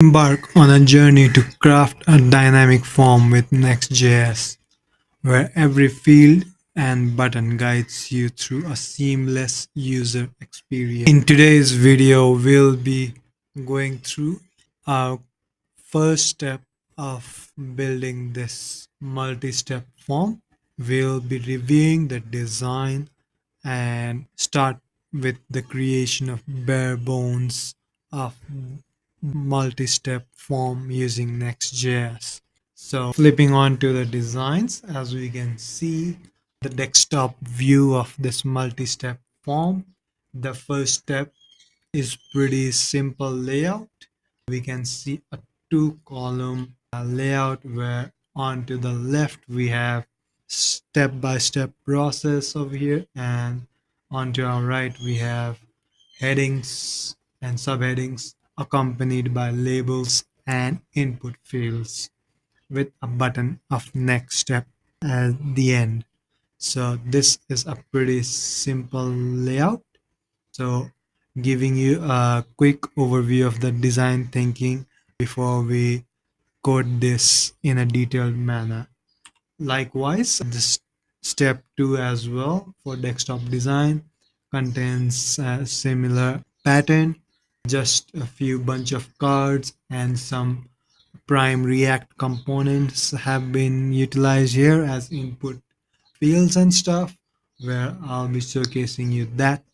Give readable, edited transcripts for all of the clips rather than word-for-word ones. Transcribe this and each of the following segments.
Embark on a journey to craft a dynamic form with Next.js, where every field and button guides you through a seamless user experience. In today's video, we'll be going through our first step of building this multi-step form. We'll be reviewing the design and start with the creation of bare bones of multi-step form using Next.js. So flipping on to the designs, as we can see the desktop view of this multi-step form, the first step is pretty simple layout. We can see a two-column layout where onto the left we have step-by-step process over here, and onto our right we have headings and subheadings accompanied by labels and input fields with a button of next step at the end. So this is a pretty simple layout. So giving you a quick overview of the design thinking before we code this in a detailed manner. Likewise, this step 2 as well for desktop design contains a similar pattern, just a few bunch of cards and some prime React components have been utilized here as input fields and stuff, where I'll be showcasing you that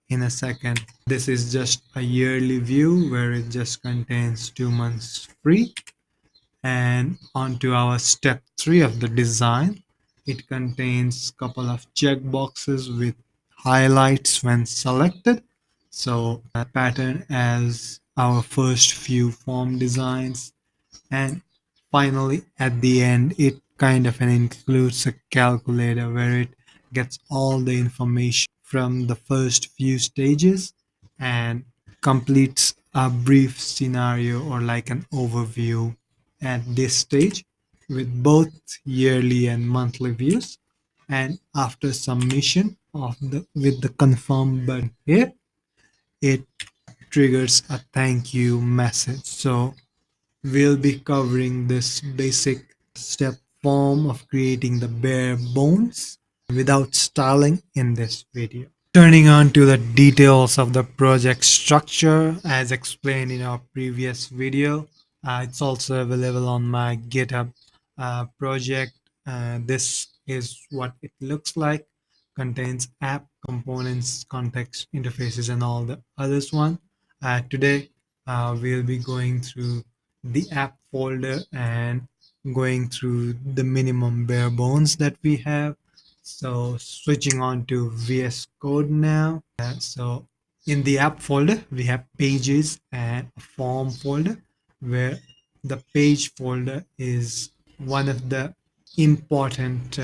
in a second. This is just a yearly view where it just contains 2 months free. And onto our step 3 of the design, it contains a couple of checkboxes with highlights when selected. So a pattern as our first few form designs. And finally, at the end, it kind of includes a calculator where it gets all the information from the first few stages and completes a brief scenario or like an overview at this stage with both yearly and monthly views. And after submission of the with the confirm button here, it triggers a thank you message. So we'll be covering this basic step form of creating the bare bones without styling in this video. Turning on to the details of the project structure as explained in our previous video. It's also available on my GitHub project. This is what it looks like. Contains app components, context interfaces, and all the others one. Today we'll be going through the app folder and going through the minimum bare bones that we have. So switching on to VS Code now. So in the app folder, we have pages and a form folder, where the page folder is one of the important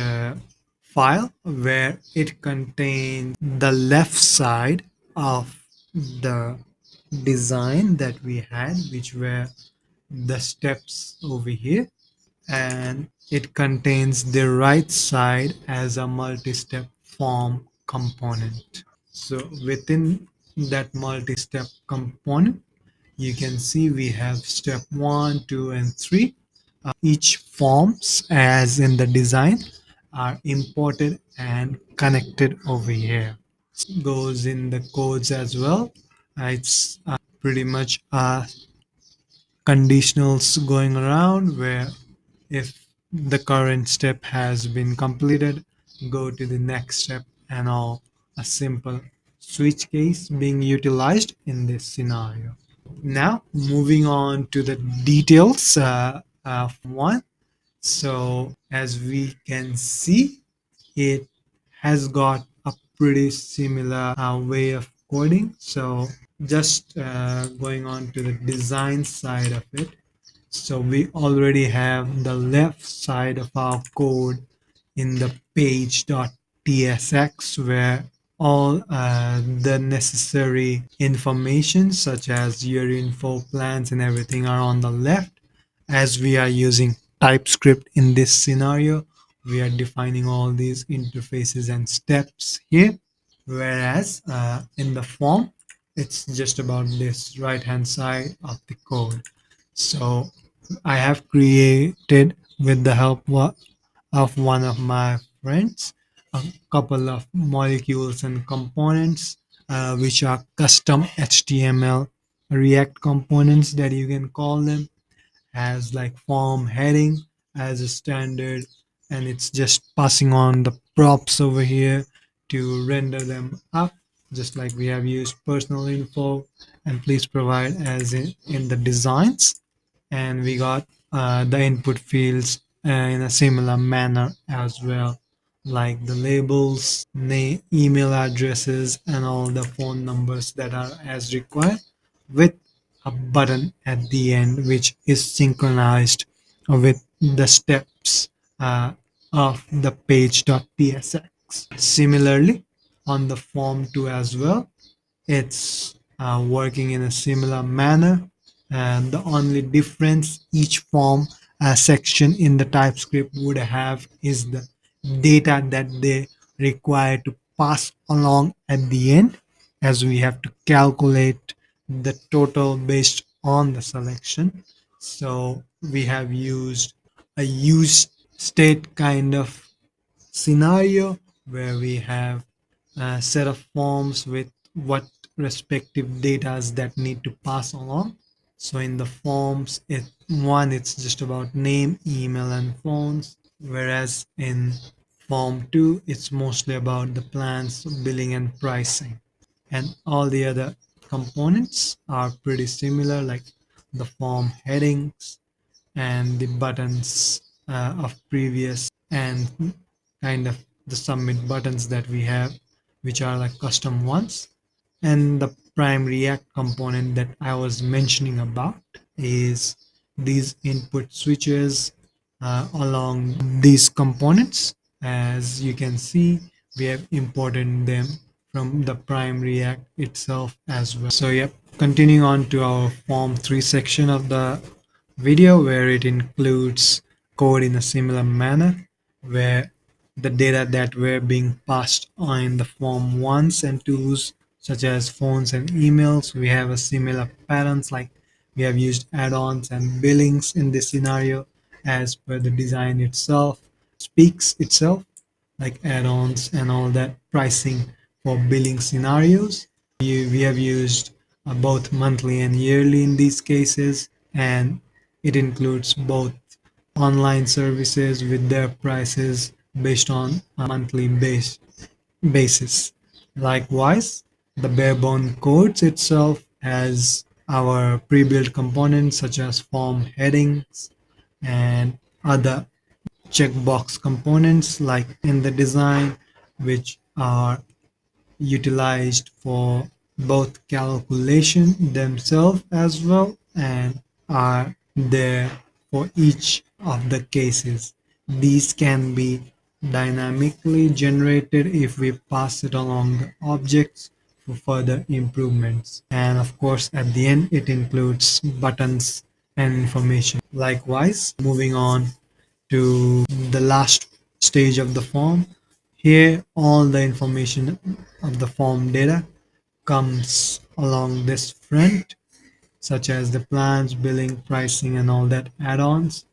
file where it contains the left side of the design that we had, which were the steps over here, and it contains the right side as a multi-step form component. So within that multi-step component, you can see we have step 1, 2, and 3. Each forms as in the design are imported and connected over here. Goes in the codes as well. It's pretty much conditionals going around where if the current step has been completed, go to the next step and all. A simple switch case being utilized in this scenario. Now moving on to the details of one. So as we can see, it has got a pretty similar way of coding. So just going on to the design side of it. So we already have the left side of our code in the page.tsx, where all the necessary information such as your info plans and everything are on the left. As we are using TypeScript in this scenario, we are defining all these interfaces and steps here, whereas in the form it's just about this right hand side of the code. So I have created, with the help of one of my friends, a couple of molecules and components, which are custom HTML React components that you can call them, as like form heading as a standard, and it's just passing on the props over here to render them up, just like we have used personal info and please provide as in the designs. And we got the input fields in a similar manner as well, like the labels, name, email addresses, and all the phone numbers that are as required, with a button at the end which is synchronized with the steps of the page.tsx. Similarly, on the form 2 as well, it's working in a similar manner, and the only difference each form section in the TypeScript would have is the data that they require to pass along at the end, as we have to calculate the total based on the selection. So we have used a use state kind of scenario where we have a set of forms with what respective data that need to pass along. So in the forms, it's just about name, email, and phones, whereas in form 2, it's mostly about the plans, billing, and pricing. And all the other components are pretty similar, like the form headings and the buttons of previous, and kind of the submit buttons that we have, which are like custom ones. And the prime React component that I was mentioning about is these input switches along these components. As you can see, we have imported them from the prime React itself as well. So yep, continuing on to our form 3 section of the video, where it includes code in a similar manner, where the data that were being passed on in the form ones and twos, such as phones and emails, we have a similar patterns, like we have used add-ons and billings in this scenario as per the design itself speaks itself, like add-ons and all that pricing for billing scenarios. We have used both monthly and yearly in these cases, and it includes both online services with their prices based on a monthly basis. Likewise, the barebone codes itself has our pre-built components such as form headings and other checkbox components like in the design, which are utilized for both calculation themselves as well, and are there for each of the cases. These can be dynamically generated if we pass it along the objects for further improvements. And of course, at the end, it includes buttons and information. Likewise, moving on to the last stage of the form. Here, all the information of the form data comes along this front, such as the plans, billing, pricing, and all that add-ons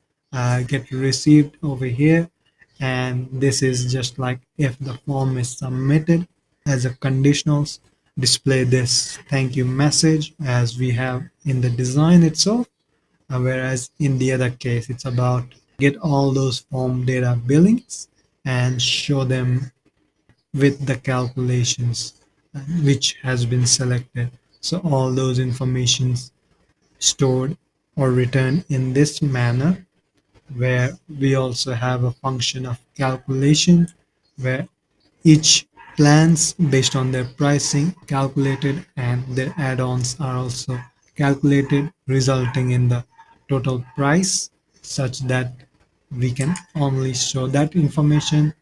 get received over here. And this is just like if the form is submitted as a conditionals, display this thank you message as we have in the design itself. Whereas in the other case, it's about get all those form data billings and show them with the calculations which has been selected. So all those informations stored or written in this manner, where we also have a function of calculation, where each plans based on their pricing calculated and their add-ons are also calculated, resulting in the total price, such that we can only show that information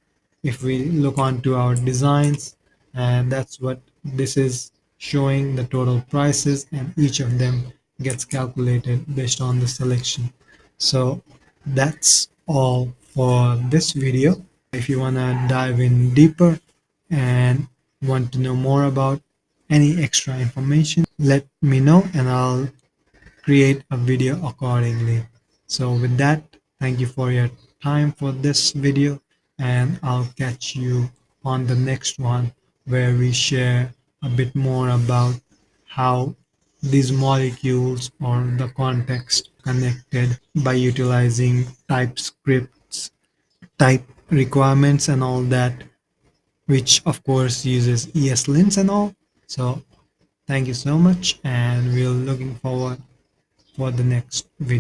if we look onto our designs. And that's what this is showing, the total prices, and each of them gets calculated based on the selection. So that's all for this video. If you want to dive in deeper and want to know more about any extra information, let me know and I'll create a video accordingly. So with that, thank you for your time for this video, and I'll catch you on the next one where we share a bit more about how these molecules or the context connected by utilizing TypeScript's type requirements and all that, which of course uses ESLints and all. So thank you so much, and we're looking forward for the next video.